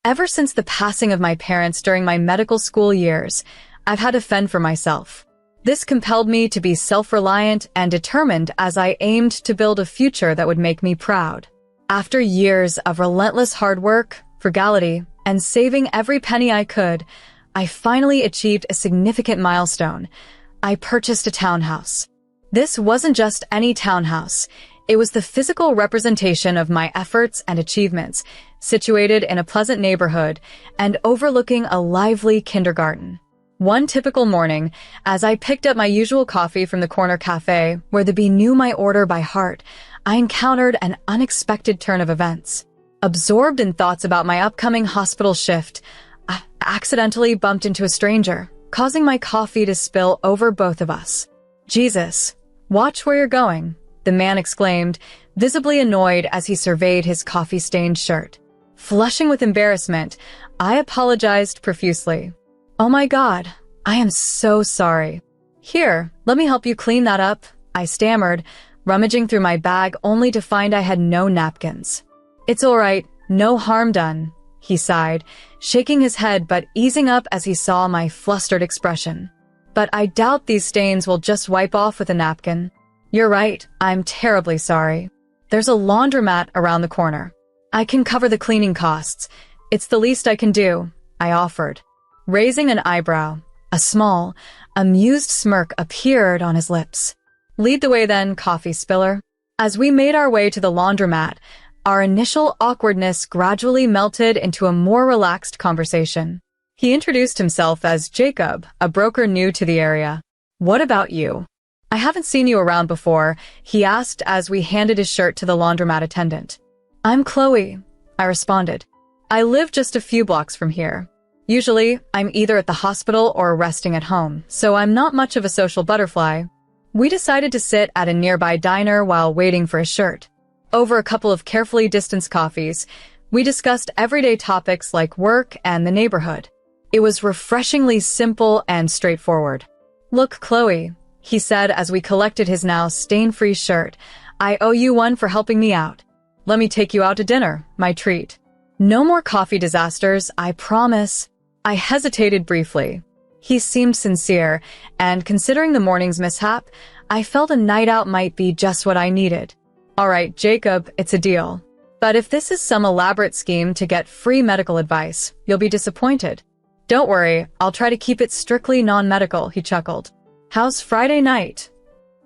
Ever since the passing of my parents during my medical school years, I've had to fend for myself. This compelled me to be self-reliant and determined as I aimed to build a future that would make me proud. After years of relentless hard work, frugality, and saving every penny I could, I finally achieved a significant milestone. I purchased a townhouse. This wasn't just any townhouse. It was the physical representation of my efforts and achievements, situated in a pleasant neighborhood and overlooking a lively kindergarten. One typical morning, as I picked up my usual coffee from the corner cafe, where the bee knew my order by heart, I encountered an unexpected turn of events. Absorbed in thoughts about my upcoming hospital shift, I accidentally bumped into a stranger, causing my coffee to spill over both of us. "Jesus, watch where you're going," the man exclaimed, visibly annoyed as he surveyed his coffee-stained shirt. Flushing with embarrassment, I apologized profusely. "Oh my God, I am so sorry." "Here, let me help you clean that up," I stammered, rummaging through my bag only to find I had no napkins. "It's all right, no harm done," he sighed, shaking his head but easing up as he saw my flustered expression. "But I doubt these stains will just wipe off with a napkin." "You're right, I'm terribly sorry. There's a laundromat around the corner. I can cover the cleaning costs. It's the least I can do," I offered. Raising an eyebrow, a small, amused smirk appeared on his lips. "Lead the way then, coffee spiller." As we made our way to the laundromat, our initial awkwardness gradually melted into a more relaxed conversation. He introduced himself as Jacob, a broker new to the area. "What about you? I haven't seen you around before," he asked as we handed his shirt to the laundromat attendant. "I'm Chloe," I responded. "I live just a few blocks from here. Usually, I'm either at the hospital or resting at home, so I'm not much of a social butterfly." We decided to sit at a nearby diner while waiting for his shirt. Over a couple of carefully distanced coffees, we discussed everyday topics like work and the neighborhood. It was refreshingly simple and straightforward. "Look, Chloe," he said as we collected his now stain-free shirt, "I owe you one for helping me out. Let me take you out to dinner, my treat." "No more coffee disasters, I promise." I hesitated briefly. He seemed sincere, and considering the morning's mishap, I felt a night out might be just what I needed. "All right, Jacob, it's a deal. But if this is some elaborate scheme to get free medical advice, you'll be disappointed." "Don't worry, I'll try to keep it strictly non-medical," he chuckled. "How's Friday night?"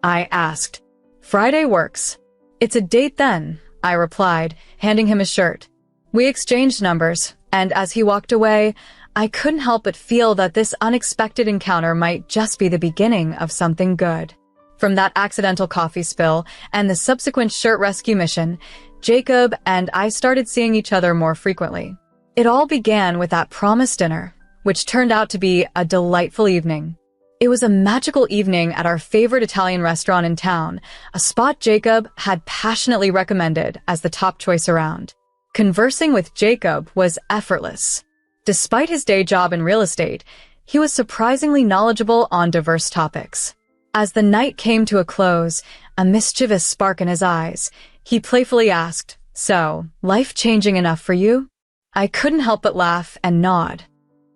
I asked. "Friday works." "It's a date then," I replied, handing him his shirt. We exchanged numbers, and as he walked away, I couldn't help but feel that this unexpected encounter might just be the beginning of something good. From that accidental coffee spill and the subsequent shirt rescue mission, Jacob and I started seeing each other more frequently. It all began with that promised dinner, which turned out to be a delightful evening. It was a magical evening at our favorite Italian restaurant in town, a spot Jacob had passionately recommended as the top choice around. Conversing with Jacob was effortless. Despite his day job in real estate, he was surprisingly knowledgeable on diverse topics. As the night came to a close, a mischievous spark in his eyes, he playfully asked, "So, life-changing enough for you?" I couldn't help but laugh and nod.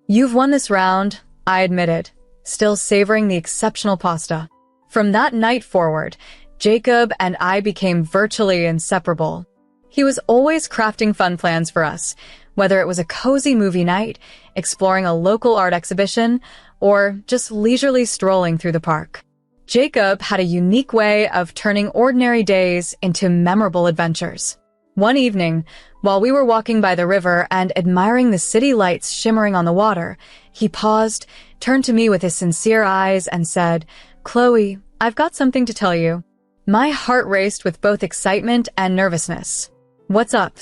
"You've won this round," I admitted, still savoring the exceptional pasta. From that night forward, Jacob and I became virtually inseparable. He was always crafting fun plans for us, whether it was a cozy movie night, exploring a local art exhibition, or just leisurely strolling through the park. Jacob had a unique way of turning ordinary days into memorable adventures. One evening, while we were walking by the river and admiring the city lights shimmering on the water, he paused, turned to me with his sincere eyes, and said, "Chloe, I've got something to tell you." My heart raced with both excitement and nervousness. "What's up?"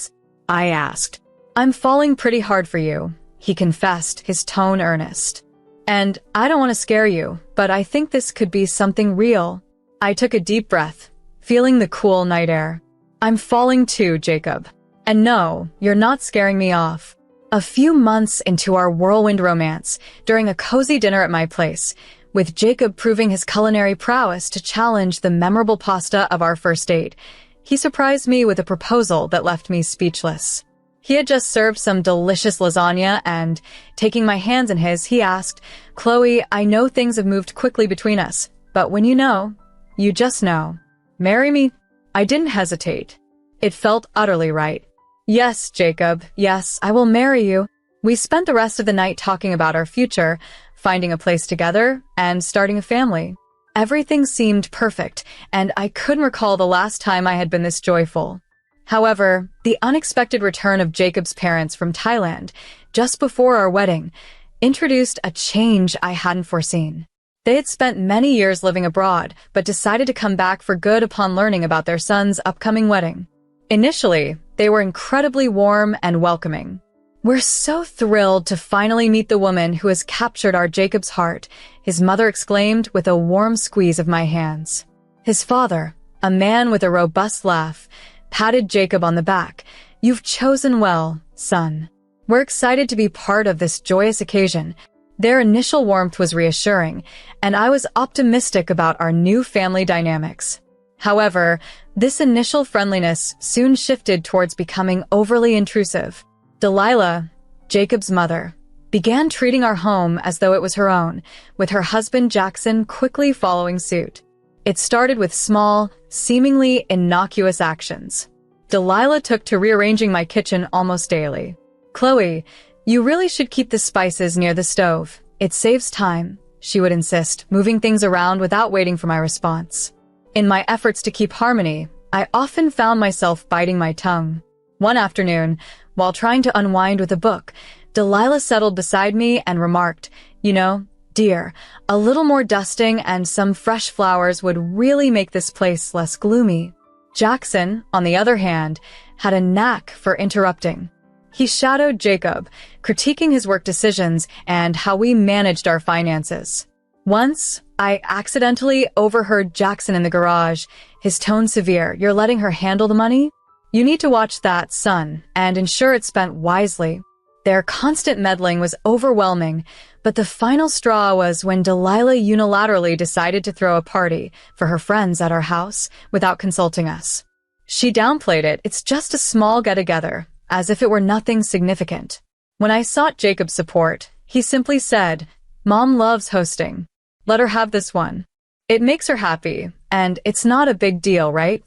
I asked. "I'm falling pretty hard for you," he confessed, his tone earnest. "And I don't want to scare you, but I think this could be something real." I took a deep breath, feeling the cool night air. "I'm falling too, Jacob. And no, you're not scaring me off." A few months into our whirlwind romance, during a cozy dinner at my place, with Jacob proving his culinary prowess to challenge the memorable pasta of our first date, he surprised me with a proposal that left me speechless. He had just served some delicious lasagna and, taking my hands in his, he asked, "Chloe, I know things have moved quickly between us, but when you know, you just know. Marry me?" I didn't hesitate. It felt utterly right. "Yes, Jacob, yes, I will marry you." We spent the rest of the night talking about our future, finding a place together, and starting a family. Everything seemed perfect, and I couldn't recall the last time I had been this joyful. However, the unexpected return of Jacob's parents from Thailand, just before our wedding, introduced a change I hadn't foreseen. They had spent many years living abroad, but decided to come back for good upon learning about their son's upcoming wedding. Initially, they were incredibly warm and welcoming. "We're so thrilled to finally meet the woman who has captured our Jacob's heart," his mother exclaimed with a warm squeeze of my hands. His father, a man with a robust laugh, patted Jacob on the back. "You've chosen well, son. We're excited to be part of this joyous occasion." Their initial warmth was reassuring, and I was optimistic about our new family dynamics. However, this initial friendliness soon shifted towards becoming overly intrusive. Delilah, Jacob's mother, began treating our home as though it was her own, with her husband Jackson quickly following suit. It started with small, seemingly innocuous actions. Delilah took to rearranging my kitchen almost daily. "Chloe, you really should keep the spices near the stove. It saves time," she would insist, moving things around without waiting for my response. In my efforts to keep harmony, I often found myself biting my tongue. One afternoon, while trying to unwind with a book, Delilah settled beside me and remarked, "You know, dear, a little more dusting and some fresh flowers would really make this place less gloomy." Jackson, on the other hand, had a knack for interrupting. He shadowed Jacob, critiquing his work decisions and how we managed our finances. Once, I accidentally overheard Jackson in the garage, his tone severe. "You're letting her handle the money? You need to watch that, son, and ensure it's spent wisely." Their constant meddling was overwhelming, but the final straw was when Delilah unilaterally decided to throw a party for her friends at our house without consulting us. She downplayed it. "It's just a small get-together," as if it were nothing significant. When I sought Jacob's support, he simply said, "Mom loves hosting. Let her have this one. It makes her happy, and it's not a big deal, right?"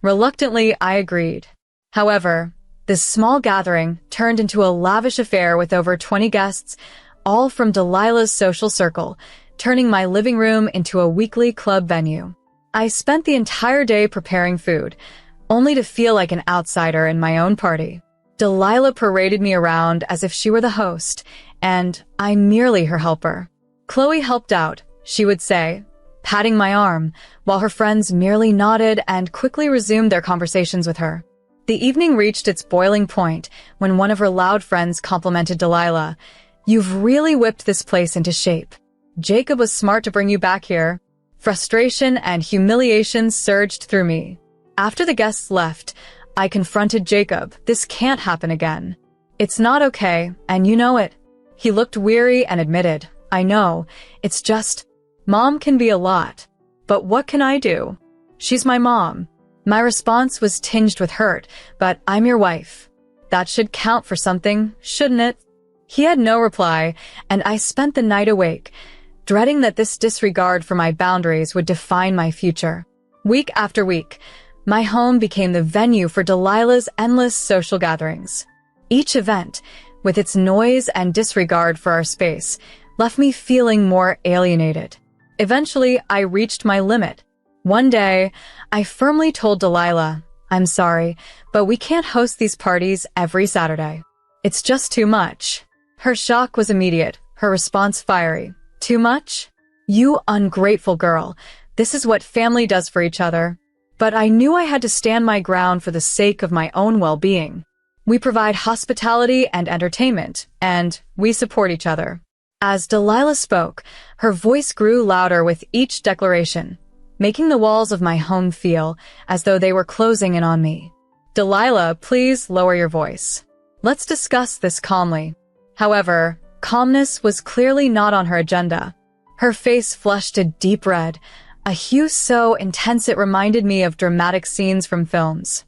Reluctantly, I agreed. However, this small gathering turned into a lavish affair with over 20 guests, all from Delilah's social circle, turning my living room into a weekly club venue. I spent the entire day preparing food, only to feel like an outsider in my own party. Delilah paraded me around as if she were the host, and I merely her helper. "Chloe helped out," she would say, patting my arm, while her friends merely nodded and quickly resumed their conversations with her. The evening reached its boiling point when one of her loud friends complimented Delilah. "You've really whipped this place into shape. Jacob was smart to bring you back here." Frustration and humiliation surged through me. After the guests left, I confronted Jacob. "This can't happen again. It's not okay, and you know it." He looked weary and admitted, "I know, it's just, Mom can be a lot. But what can I do? She's my mom." My response was tinged with hurt, "But I'm your wife. That should count for something, shouldn't it?" He had no reply, and I spent the night awake, dreading that this disregard for my boundaries would define my future. Week after week, my home became the venue for Delilah's endless social gatherings. Each event, with its noise and disregard for our space, left me feeling more alienated. Eventually, I reached my limit. One day, I firmly told Delilah, "I'm sorry, but we can't host these parties every Saturday. It's just too much." Her shock was immediate, her response fiery. "Too much? You ungrateful girl. This is what family does for each other." But I knew I had to stand my ground for the sake of my own well-being. We provide hospitality and entertainment, and we support each other. As Delilah spoke, her voice grew louder with each declaration, making the walls of my home feel as though they were closing in on me. "Delilah, please lower your voice. Let's discuss this calmly." However, calmness was clearly not on her agenda. Her face flushed a deep red, a hue so intense it reminded me of dramatic scenes from films.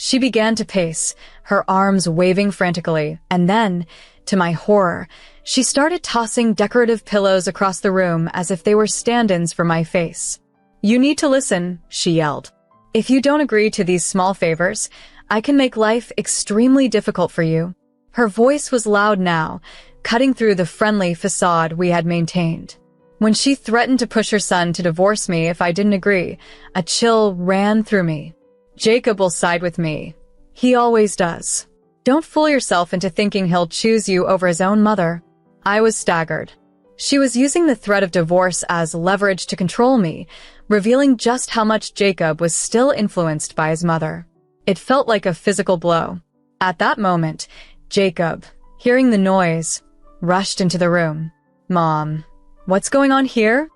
She began to pace, her arms waving frantically, and then, to my horror, she started tossing decorative pillows across the room as if they were stand-ins for my face. "You need to listen," she yelled. "If you don't agree to these small favors, I can make life extremely difficult for you." Her voice was loud now, cutting through the friendly facade we had maintained. When she threatened to push her son to divorce me if I didn't agree, a chill ran through me. "Jacob will side with me. He always does. Don't fool yourself into thinking he'll choose you over his own mother." I was staggered. She was using the threat of divorce as leverage to control me, revealing just how much Jacob was still influenced by his mother. It felt like a physical blow. At that moment, Jacob, hearing the noise, rushed into the room. "Mom, what's going on here?"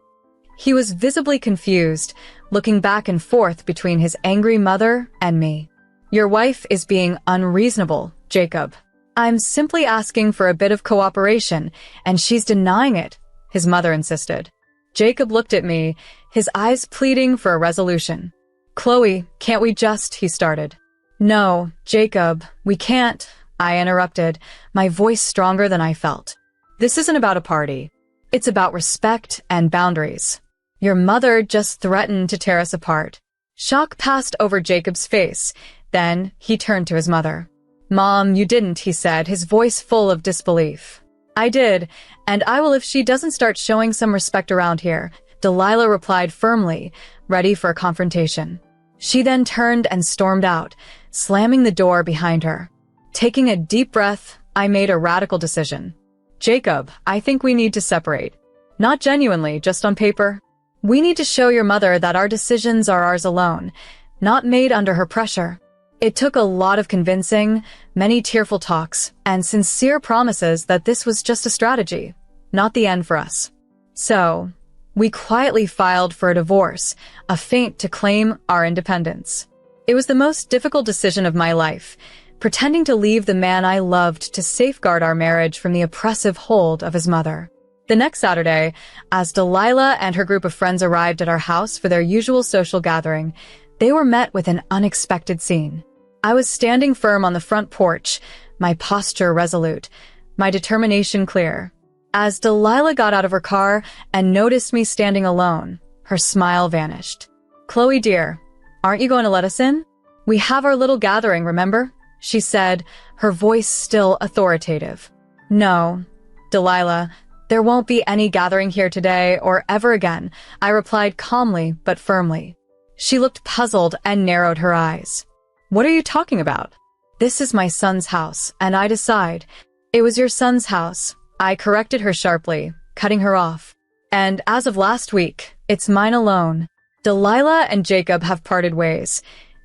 He was visibly confused, looking back and forth between his angry mother and me. "Your wife is being unreasonable, Jacob. I'm simply asking for a bit of cooperation, and she's denying it," his mother insisted. Jacob looked at me, his eyes pleading for a resolution. "Chloe, can't we just," he started. "No, Jacob, we can't," I interrupted, my voice stronger than I felt. "This isn't about a party. It's about respect and boundaries. Your mother just threatened to tear us apart." Shock passed over Jacob's face. Then he turned to his mother. "Mom, you didn't," he said, his voice full of disbelief. "I did, and I will if she doesn't start showing some respect around here," Delilah replied firmly, ready for a confrontation. She then turned and stormed out, slamming the door behind her. Taking a deep breath, I made a radical decision. "Jacob, I think we need to separate. Not genuinely, just on paper. We need to show your mother that our decisions are ours alone, not made under her pressure." It took a lot of convincing, many tearful talks, and sincere promises that this was just a strategy, not the end for us. So, we quietly filed for a divorce, a feint to claim our independence. It was the most difficult decision of my life, pretending to leave the man I loved to safeguard our marriage from the oppressive hold of his mother. The next Saturday, as Delilah and her group of friends arrived at our house for their usual social gathering, they were met with an unexpected scene. I was standing firm on the front porch, my posture resolute, my determination clear. As Delilah got out of her car and noticed me standing alone, her smile vanished. "Chloe, dear, aren't you going to let us in? We have our little gathering, remember?" she said, her voice still authoritative. "No, Delilah, there won't be any gathering here today or ever again," I replied calmly but firmly. She looked puzzled and narrowed her eyes. "What are you talking about?" "This is my son's house, and I decide." "It was your son's house," I corrected her sharply, cutting her off. "And as of last week, it's mine alone. Delilah and Jacob have parted ways.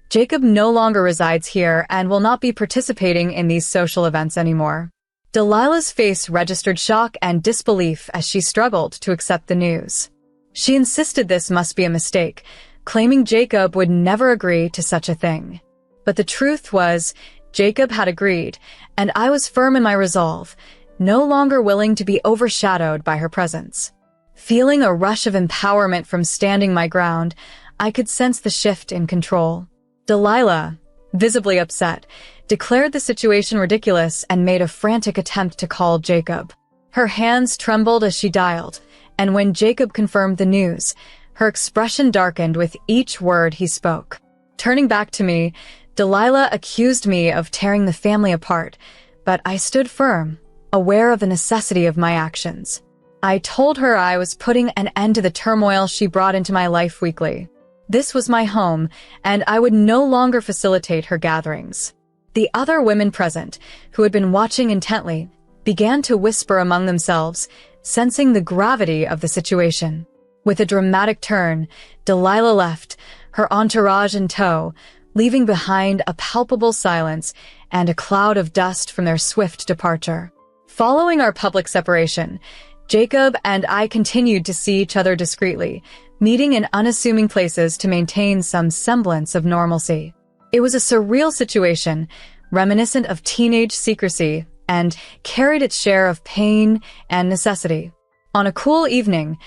Jacob no longer resides here and will not be participating in these social events anymore." Delilah's face registered shock and disbelief as she struggled to accept the news. She insisted this must be a mistake, claiming Jacob would never agree to such a thing. But the truth was, Jacob had agreed, and I was firm in my resolve, no longer willing to be overshadowed by her presence. Feeling a rush of empowerment from standing my ground, I could sense the shift in control. Delilah, visibly upset, declared the situation ridiculous and made a frantic attempt to call Jacob. Her hands trembled as she dialed, and when Jacob confirmed the news, her expression darkened with each word he spoke. Turning back to me, Delilah accused me of tearing the family apart, but I stood firm, aware of the necessity of my actions. I told her I was putting an end to the turmoil she brought into my life weekly. This was my home, and I would no longer facilitate her gatherings. The other women present, who had been watching intently, began to whisper among themselves, sensing the gravity of the situation. With a dramatic turn, Delilah left, her entourage in tow, leaving behind a palpable silence and a cloud of dust from their swift departure. Following our public separation, Jacob and I continued to see each other discreetly, meeting in unassuming places to maintain some semblance of normalcy. It was a surreal situation, reminiscent of teenage secrecy, and carried its share of pain and necessity. On a cool evening,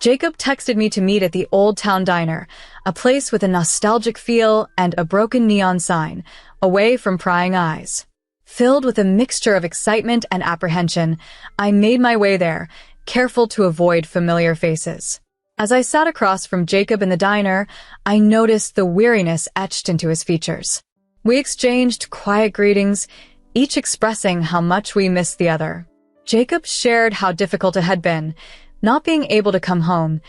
Jacob texted me to meet at the Old Town Diner, a place with a nostalgic feel and a broken neon sign, away from prying eyes. Filled with a mixture of excitement and apprehension, I made my way there, careful to avoid familiar faces. As I sat across from Jacob in the diner, I noticed the weariness etched into his features. We exchanged quiet greetings, each expressing how much we missed the other. Jacob shared how difficult it had been, not being able to come home,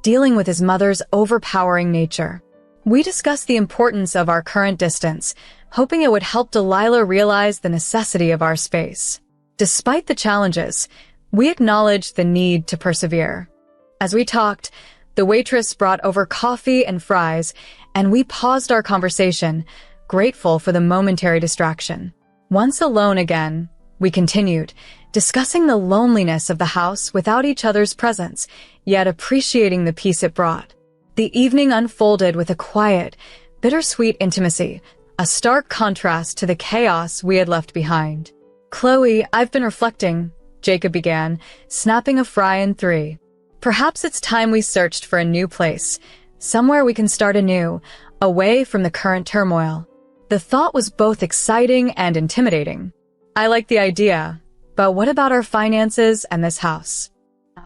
dealing with his mother's overpowering nature. We discussed the importance of our current distance, hoping it would help Delilah realize the necessity of our space. Despite the challenges, we acknowledged the need to persevere. As we talked, the waitress brought over coffee and fries, and we paused our conversation, grateful for the momentary distraction. Once alone again, we continued, discussing the loneliness of the house without each other's presence, yet appreciating the peace it brought. The evening unfolded with a quiet, bittersweet intimacy, a stark contrast to the chaos we had left behind. "Chloe, I've been reflecting," Jacob began, snapping a fry in three. "Perhaps it's time we searched for a new place, somewhere we can start anew, away from the current turmoil." The thought was both exciting and intimidating. I liked the idea, but what about our finances and this house?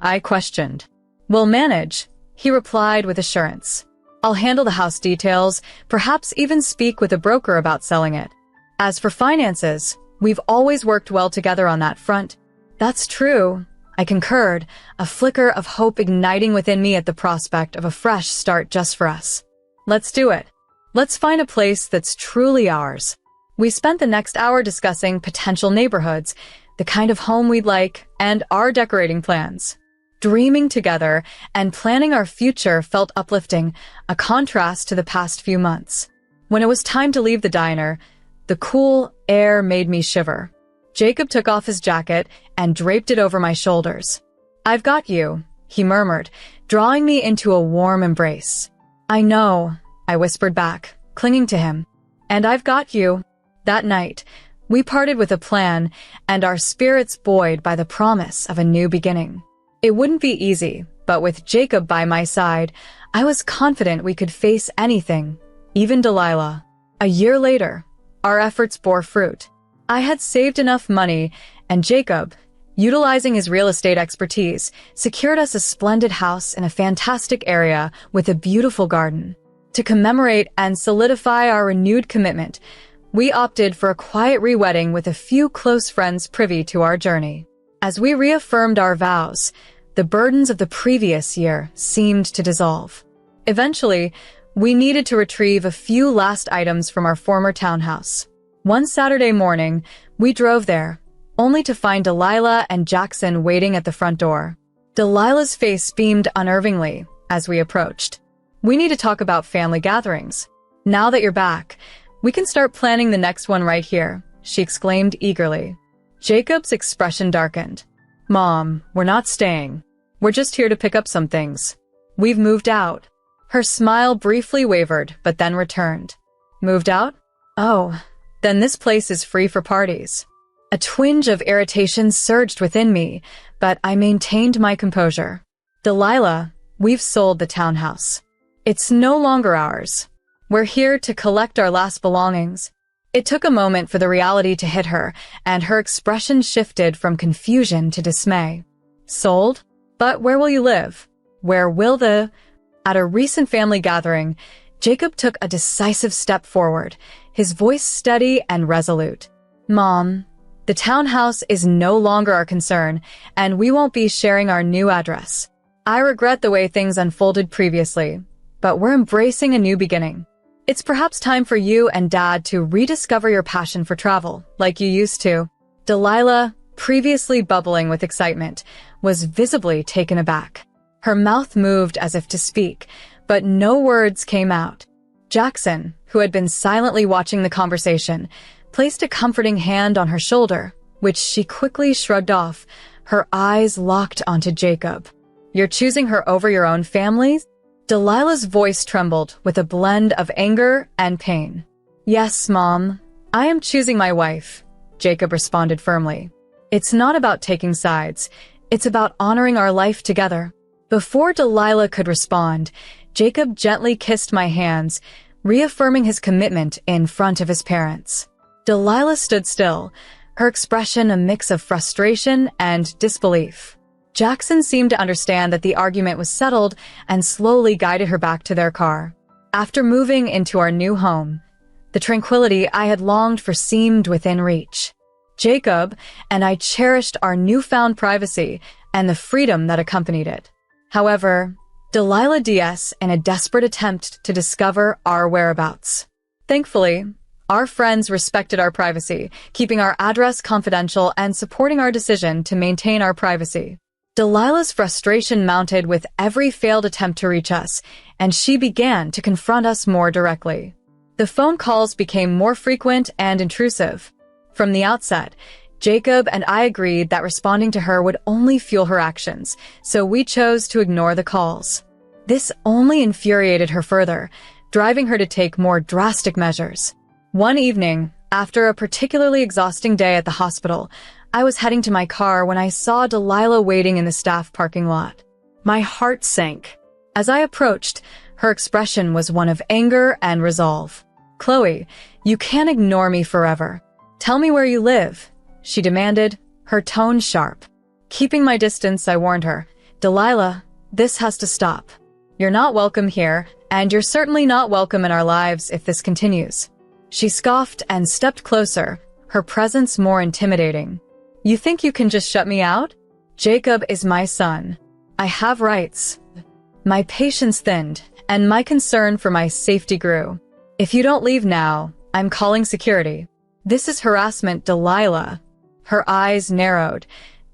I questioned. "We'll manage," he replied with assurance. "I'll handle the house details, perhaps even speak with a broker about selling it. As for finances, we've always worked well together on that front." "That's true," I concurred, a flicker of hope igniting within me at the prospect of a fresh start just for us. "Let's do it. Let's find a place that's truly ours." We spent the next hour discussing potential neighborhoods, the kind of home we'd like, and our decorating plans. Dreaming together and planning our future felt uplifting, a contrast to the past few months. When it was time to leave the diner, the cool air made me shiver. Jacob took off his jacket and draped it over my shoulders. "I've got you," he murmured, drawing me into a warm embrace. "I know," I whispered back, clinging to him. "And I've got you." That night, we parted with a plan and our spirits buoyed by the promise of a new beginning. It wouldn't be easy, but with Jacob by my side, I was confident we could face anything, even Delilah. A year later, our efforts bore fruit. I had saved enough money, and Jacob, utilizing his real estate expertise, secured us a splendid house in a fantastic area with a beautiful garden. To commemorate and solidify our renewed commitment, we opted for a quiet re-wedding with a few close friends privy to our journey. As we reaffirmed our vows, the burdens of the previous year seemed to dissolve. Eventually, we needed to retrieve a few last items from our former townhouse. One Saturday morning, we drove there, only to find Delilah and Jackson waiting at the front door. Delilah's face beamed unnervingly as we approached. "We need to talk about family gatherings. Now that you're back, we can start planning the next one right here," she exclaimed eagerly. Jacob's expression darkened. "Mom, we're not staying. We're just here to pick up some things. We've moved out." Her smile briefly wavered, but then returned. "Moved out? Oh, then this place is free for parties." A twinge of irritation surged within me, but I maintained my composure. "Delilah, we've sold the townhouse. It's no longer ours. We're here to collect our last belongings." It took a moment for the reality to hit her, and her expression shifted from confusion to dismay. "Sold? But where will you live? Where will the—" At a recent family gathering, Jacob took a decisive step forward, his voice steady and resolute. "Mom, the townhouse is no longer our concern, and we won't be sharing our new address. I regret the way things unfolded previously, but we're embracing a new beginning. It's perhaps time for you and Dad to rediscover your passion for travel, like you used to." Delilah, previously bubbling with excitement, was visibly taken aback. Her mouth moved as if to speak, but no words came out. Jackson, who had been silently watching the conversation, placed a comforting hand on her shoulder, which she quickly shrugged off, her eyes locked onto Jacob. "You're choosing her over your own family?" Delilah's voice trembled with a blend of anger and pain. "Yes, Mom. I am choosing my wife," Jacob responded firmly. "It's not about taking sides. It's about honoring our life together." Before Delilah could respond, Jacob gently kissed my hands, reaffirming his commitment in front of his parents. Delilah stood still, her expression a mix of frustration and disbelief. Jackson seemed to understand that the argument was settled and slowly guided her back to their car. After moving into our new home, the tranquility I had longed for seemed within reach. Jacob and I cherished our newfound privacy and the freedom that accompanied it. However, Delilah DS in a desperate attempt to discover our whereabouts. Thankfully, our friends respected our privacy, keeping our address confidential and supporting our decision to maintain our privacy. Delilah's frustration mounted with every failed attempt to reach us, and she began to confront us more directly. The phone calls became more frequent and intrusive. From the outset, Jacob and I agreed that responding to her would only fuel her actions, so we chose to ignore the calls. This only infuriated her further, driving her to take more drastic measures. One evening, after a particularly exhausting day at the hospital, I was heading to my car when I saw Delilah waiting in the staff parking lot. My heart sank. As I approached, her expression was one of anger and resolve. "Chloe, you can't ignore me forever. Tell me where you live," she demanded, her tone sharp. Keeping my distance, I warned her, "Delilah, this has to stop. You're not welcome here, and you're certainly not welcome in our lives if this continues." She scoffed and stepped closer, her presence more intimidating. "You think you can just shut me out? Jacob is my son. I have rights." My patience thinned, and my concern for my safety grew. "If you don't leave now, I'm calling security. This is harassment, Delilah." Her eyes narrowed,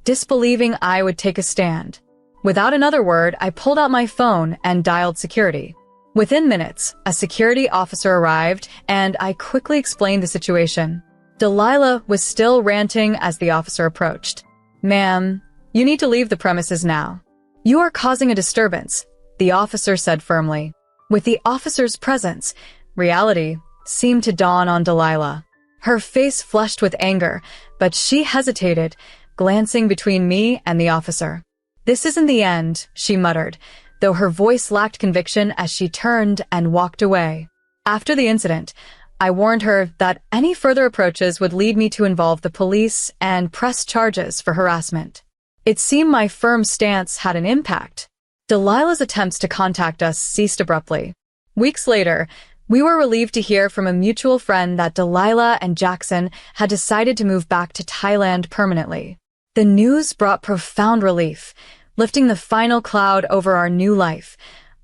disbelieving I would take a stand. Without another word, I pulled out my phone and dialed security. Within minutes, a security officer arrived, and I quickly explained the situation. Delilah was still ranting as the officer approached. "Ma'am, you need to leave the premises now. You are causing a disturbance," the officer said firmly. With the officer's presence, reality seemed to dawn on Delilah. Her face flushed with anger, but she hesitated, glancing between me and the officer. "This isn't the end," she muttered, though her voice lacked conviction as she turned and walked away. After the incident, I warned her that any further approaches would lead me to involve the police and press charges for harassment. It seemed my firm stance had an impact. Delilah's attempts to contact us ceased abruptly. Weeks later, we were relieved to hear from a mutual friend that Delilah and Jackson had decided to move back to Thailand permanently. The news brought profound relief, lifting the final cloud over our new life,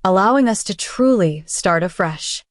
allowing us to truly start afresh.